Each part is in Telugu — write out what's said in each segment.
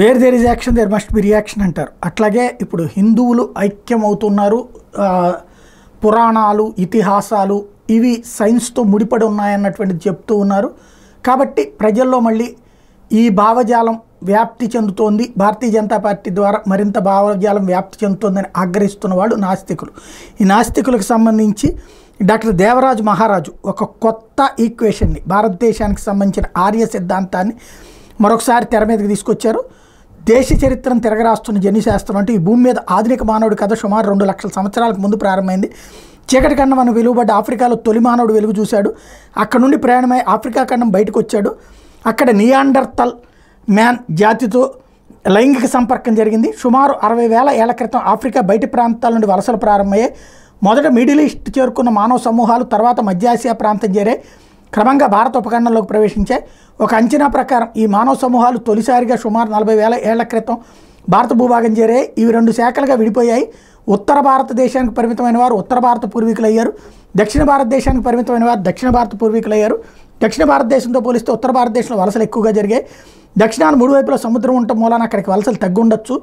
Wear there is action there must be reaction అంటారు. అట్లాగే ఇప్పుడు హిందువులు ఐక్యమవుతున్నారు. పురాణాలు, ఇతిహాసాలు ఇవి సైన్స్తో ముడిపడి ఉన్నాయన్నటువంటిది చెప్తూ ఉన్నారు. కాబట్టి ప్రజల్లో మళ్ళీ ఈ భావజాలం వ్యాప్తి చెందుతోంది. భారతీయ జనతా పార్టీ ద్వారా మరింత భావజాలం వ్యాప్తి చెందుతోందని ఆగ్రహిస్తున్న వాళ్ళు నాస్తికులు. ఈ నాస్తికులకు సంబంధించి డాక్టర్ దేవరాజు మహారాజు ఒక కొత్త ఈక్వేషన్ని, భారతదేశానికి సంబంధించిన ఆర్య సిద్ధాంతాన్ని మరొకసారి తెర మీదకి తీసుకొచ్చారు. దేశ చరిత్రను తిరగరాస్తున్న జన్యుశాస్త్రం అంటే ఈ భూమి మీద ఆధునిక మానవుడి కథ సుమారు 2 లక్షల సంవత్సరాలకు ముందు ప్రారంభమైంది. చీకటి ఖండం అని వెలువబడ్డ ఆఫ్రికాలో తొలి మానవుడు వెలుగు చూశాడు. అక్కడ నుండి ప్రయాణమై ఆఫ్రికా ఖండం బయటకు వచ్చాడు. అక్కడ నియాండర్తల్ మ్యాన్ జాతితో లైంగిక సంపర్కం జరిగింది. సుమారు 60,000 ఏళ్ల క్రితం ఆఫ్రికా బయటి ప్రాంతాల నుండి వలసలు ప్రారంభమయ్యాయి. మొదట మిడిల్ ఈస్ట్ చేరుకున్న మానవ సమూహాలు తర్వాత మధ్యాసియా ప్రాంతం చేరాయి. క్రమంగా భారత ఉపఖండంలోకి ప్రవేశించాయి. ఒక అంచనా ప్రకారం ఈ మానవ సమూహాలు తొలిసారిగా సుమారు 40,000 ఏళ్ల క్రితం భారత భూభాగం చేరాయి. ఇవి 2 శాఖలుగా విడిపోయాయి. ఉత్తర భారతదేశానికి పరిమితమైన వారు ఉత్తర భారత పూర్వీకులు అయ్యారు. దక్షిణ భారతదేశానికి పరిమితమైన వారు దక్షిణ భారత పూర్వీకులు అయ్యారు. దక్షిణ భారతదేశంతో పోలిస్తే ఉత్తర భారతదేశంలో వలసలు ఎక్కువగా జరిగాయి. దక్షిణాన 3 వైపులా సముద్రం ఉండటం మూలాన అక్కడికి వలసలు తగ్గుండొచ్చు.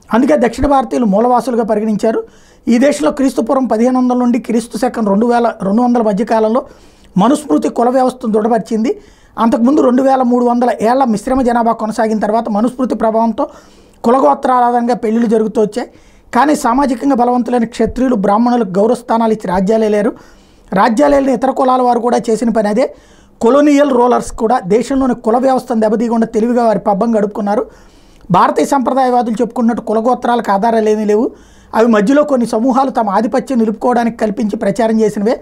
అందుకే దక్షిణ భారతీయులు మూలవాసులుగా పరిగణించారు. ఈ దేశంలో క్రీస్తుపూర్వం 1500 నుండి క్రీస్తు శకం 2200 మధ్యకాలంలో మనుస్మృతి కుల వ్యవస్థను దృఢపరిచింది. అంతకుముందు 2300 ఏళ్ల మిశ్రమ జనాభా కొనసాగిన తర్వాత మనుస్మృతి ప్రభావంతో కులగోత్రాల ఆధారంగా పెళ్లిళ్ళు జరుగుతూ వచ్చాయి. కానీ సామాజికంగా బలవంతులైన క్షత్రియులు, బ్రాహ్మణులకు గౌరవ స్థానాలు ఇచ్చి రాజ్యాలేలేరు. రాజ్యాలేలిన ఇతర కులాల వారు కూడా చేసిన పని అదే. కొలోనియల్ రూలర్స్ కూడా దేశంలోని కుల వ్యవస్థను దెబ్బతీయకుండా తెలివిగా వారి పబ్బం గడుపుకున్నారు. భారతీయ సంప్రదాయవాదులు చెప్పుకున్నట్టు కులగోత్రాలకు ఆధారాలు ఏమీ లేవు. అవి మధ్యలో కొన్ని సమూహాలు తమ ఆధిపత్యం నిలుపుకోవడానికి కల్పించి ప్రచారం చేసినవే.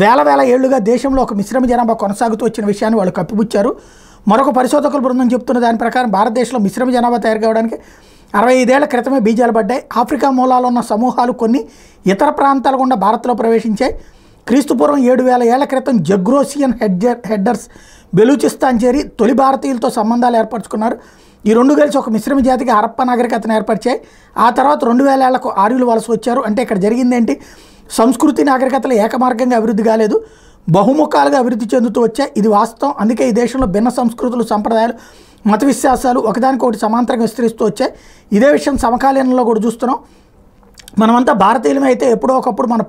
వేల ఏళ్లుగా దేశంలో ఒక మిశ్రమ జనాభా కొనసాగుతూ వచ్చిన విషయాన్ని వాళ్ళు కప్పిపుచ్చారు. మరొక పరిశోధకుల బృందం చెప్తున్న దాని ప్రకారం భారతదేశంలో మిశ్రమ జనాభా తయారు కావడానికి 65 ఏళ్ల క్రితమే బీజాలు పడ్డాయి. ఆఫ్రికా మూలాలు ఉన్న సమూహాలు కొన్ని ఇతర ప్రాంతాల గుండా భారత్లో ప్రవేశించాయి. క్రీస్తుపూర్వం 7,000 ఏళ్ల క్రితం జగ్రోసియన్ హెడ్డర్స్ బెలూచిస్తాన్ చేరి తొలి భారతీయులతో సంబంధాలు ఏర్పరచుకున్నారు. ఈ 2 కలిసి ఒక మిశ్రమ జాతికి హరప్ప నాగరికతను ఏర్పరిచాయి. ఆ తర్వాత 2000 ఏళ్లకు ఆర్యులు వలస వచ్చారు. అంటే ఇక్కడ జరిగిందేంటి? సంస్కృతి నాగరికతలు ఏకమార్గంగా అభివృద్ధి కాలేదు, బహుముఖాలుగా అభివృద్ధి చెందుతూ వచ్చాయి. ఇది వాస్తవం. అందుకే ఈ దేశంలో భిన్న సంస్కృతులు, సంప్రదాయాలు, మత విశ్వాసాలు ఒకదానికొకటి సమాంతరంగా విస్తరిస్తూ వచ్చాయి. ఇదే విషయం సమకాలీనంలో కూడా చూస్తున్నాం. మనమంతా భారతీయులమే అయితే ఎప్పుడో ఒకప్పుడు మన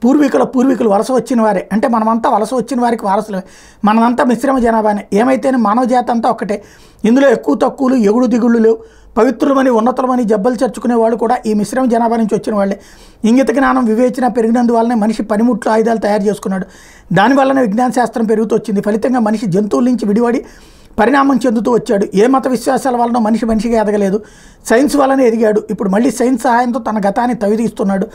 పూర్వీకులు వలస వచ్చిన వారే. అంటే మనమంతా వలస వచ్చిన వారికి వారసులమే. మనమంతా మిశ్రమ జనాభానే. ఏమైతేనే మానవ జాతి అంతా ఒక్కటే. ఇందులో ఎక్కువ తక్కువలు, ఎగుడు దిగుళ్ళు లేవు. పవిత్రులమని, ఉన్నతులమని జబ్బలు చర్చుకునే వాళ్ళు కూడా ఈ మిశ్రమ జనాభా నుంచి వచ్చిన వాళ్ళే. ఇంగిత జ్ఞానం, వివేచన పెరిగినందువల్లనే మనిషి పనిముట్లు, ఆయుధాలు తయారు చేసుకున్నాడు. దానివల్లనే విజ్ఞాన శాస్త్రం పెరుగుతూ వచ్చింది. ఫలితంగా మనిషి జంతువుల నుంచి విడివడి పరిణామం చెందుతూ వచ్చాడు. ఏ మత విశ్వాసాల వలన మనిషిగా ఎదగలేదు, సైన్స్ వల్లనే ఎదిగాడు. ఇప్పుడు మళ్ళీ సైన్స్ సహాయంతో తన గతాన్ని తవ్వితీస్తున్నాడు.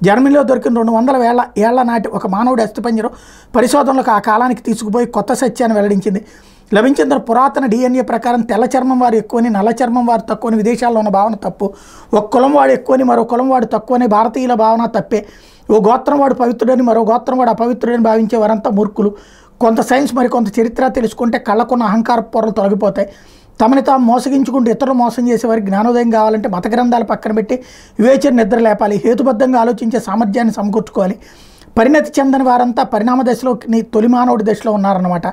జర్మనీలో దొరికిన 200 ఏళ్ల నాటి ఒక మానవుడి అస్థిపంజరం పరిశోధనలకు ఆ కాలానికి తీసుకుపోయి కొత్త సత్యాన్ని వెల్లడించింది. లభించిన పురాతన DNA ప్రకారం తెల్ల చర్మం వారు ఎక్కువని, నల్ల చర్మం వారు తక్కువని విదేశాల్లో ఉన్న భావన తప్పు. ఒక కులం వాడు ఎక్కువని, మరో కులం వాడు తక్కువని భారతీయుల భావన తప్పే. ఓ గోత్రం వాడు పవిత్రుడని, మరో గోత్రం వాడు అపవిత్రుడని భావించే వారంతా మూర్ఖులు. కొంత సైన్స్, మరికొంత చరిత్ర తెలుసుకుంటే కళ్ళకున్న అహంకార పొరలు తొలగిపోతాయి. తమని తాము మోసగించుకుంటూ ఇతరులు మోసం చేసేవారికి జ్ఞానోదయం కావాలంటే మత గ్రంథాలు పక్కన పెట్టి వివేచన నిద్ర లేపాలి. హేతుబద్ధంగా ఆలోచించే సామర్థ్యాన్ని సమకూర్చుకోవాలి. పరిణతి చెందని వారంతా పరిణామ దశలో తొలి మానవుడి దశలో ఉన్నారన్నమాట.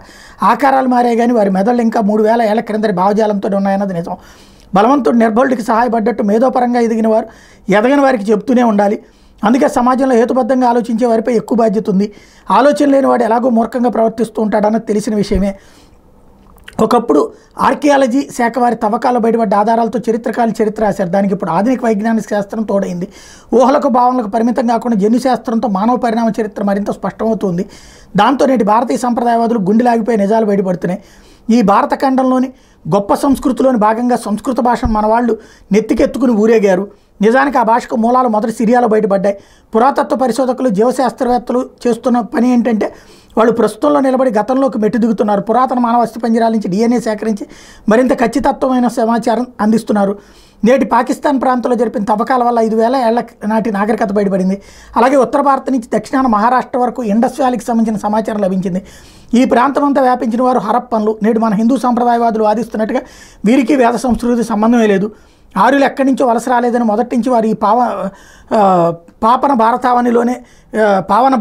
ఆకారాలు మారే కానీ వారి మెదళ్ళు ఇంకా 3000 ఏళ్ల క్రిందటి భావజాలంతో ఉన్నాయన్నది నిజం. బలవంతుడు నిర్బలుడికి సహాయపడ్డట్టు మేధోపరంగా ఎదిగిన వారు ఎదగని వారికి చెప్తూనే ఉండాలి. అందుకే సమాజంలో హేతుబద్ధంగా ఆలోచించే వారిపై ఎక్కువ బాధ్యత ఉంది. ఆలోచన లేని వాడు ఎలాగో మూర్ఖంగా ప్రవర్తిస్తూ ఉంటాడన్నది తెలిసిన విషయమే. ఒకప్పుడు ఆర్కియాలజీ శాఖ వారి తవ్వకాల్లో బయటపడ్డ ఆధారాలతో చరిత్రకారులు చరిత్ర రాశారు. దానికి ఇప్పుడు ఆధునిక వైజ్ఞానిక శాస్త్రం తోడైంది. ఊహలకు, భావనలకు పరిమితం కాకుండా జన్యుశాస్త్రంతో మానవ పరిణామ చరిత్ర మరింత స్పష్టమవుతుంది. దాంతో నేటి భారతీయ సంప్రదాయవాదులు గుండెలాగిపోయి నిజాలు బయటపడుతున్నాయి. ఈ భారత ఖండంలోని గొప్ప సంస్కృతిలోని భాగంగా సంస్కృత భాషను మన వాళ్ళు నెత్తికెత్తుకుని ఊరేగారు. నిజానికి ఆ భాషకు మూలాలు మొదటి సిరియాలో బయటపడ్డాయి. పురాతత్వ పరిశోధకులు, జీవశాస్త్రవేత్తలు చేస్తున్న పని ఏంటంటే వాళ్ళు ప్రస్తుతంలో నిలబడి గతంలోకి మెట్టు దిగుతున్నారు. పురాతన మానవ అస్థిపంజరాల నుంచి DNA సేకరించి మరింత ఖచ్చితత్వమైన సమాచారం అందిస్తున్నారు. నేటి పాకిస్తాన్ ప్రాంతంలో జరిపిన తవ్వకాల వల్ల 5,000 ఏళ్ల నాటి నాగరికత బయటపడింది. అలాగే ఉత్తర భారత నుంచి దక్షిణాన మహారాష్ట్ర వరకు ఇండస్ వ్యాలీకి సంబంధించిన సమాచారం లభించింది. ఈ ప్రాంతం అంతా వ్యాపించిన వారు హరప్పన్లు. నేడు మన హిందూ సంప్రదాయవాదులు వాదిస్తున్నట్టుగా వీరికి వేద సంస్కృతి సంబంధమే లేదు. ఆర్యులు ఎక్కడి నుంచో వలస రాలేదని మొదటి నుంచి వారు ఈ పావన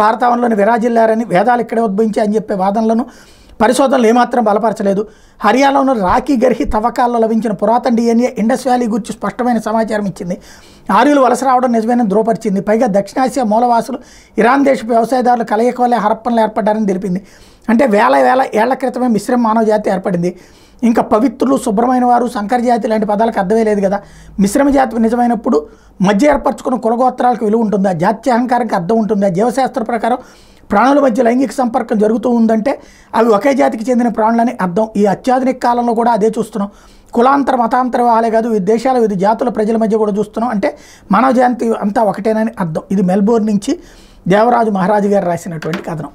భారతావనిలోనే విరాజిల్లారని, వేదాలు ఇక్కడే ఉద్భవించాయి అని చెప్పే వాదనలను పరిశోధనలు ఏమాత్రం బలపరచలేదు. హర్యానాలోని రాఖీ గర్హి తవ్వకాల్లో లభించిన పురాతన DNA ఇండస్ వ్యాలీ గురించి స్పష్టమైన సమాచారం ఇచ్చింది. ఆర్యులు వలస రావడం నిజమైన ధృవపరిచింది. పైగా దక్షిణాసియా మూలవాసులు ఇరాన్ దేశపు వ్యవసాయదారులు కలయిక వల్లే హరప్పన్లు ఏర్పడ్డారని తెలిపింది. అంటే వేల ఏళ్ల క్రితమే మిశ్రమ మానవ జాతి ఏర్పడింది. ఇంకా పవిత్రులు, శుభ్రమైన వారు, సంకర జాతి లాంటి పదాలకు అర్థమే లేదు కదా. మిశ్రమ జాతి నిజమైనప్పుడు మధ్య ఏర్పరచుకున్న కులగోత్రాలకు విలువ ఉంటుందా? జాత్యహంకారానికి అర్థం ఉంటుందా? జీవశాస్త్ర ప్రకారం ప్రాణుల మధ్య లైంగిక సంపర్కం జరుగుతూ ఉందంటే అవి ఒకే జాతికి చెందిన ప్రాణులని అర్థం. ఈ అత్యాధునిక కాలంలో కూడా అదే చూస్తున్నాం. కులాంతర మతాంతర వాళ్ళే కాదు, వివిధ దేశాల వివిధ జాతుల ప్రజల మధ్య కూడా చూస్తున్నాం. అంటే మానవ జాతి అంతా ఒకటేనని అర్థం. ఇది మెల్బోర్న్ నుంచి దేవరాజు మహారాజు గారు రాసినటువంటి కథనం.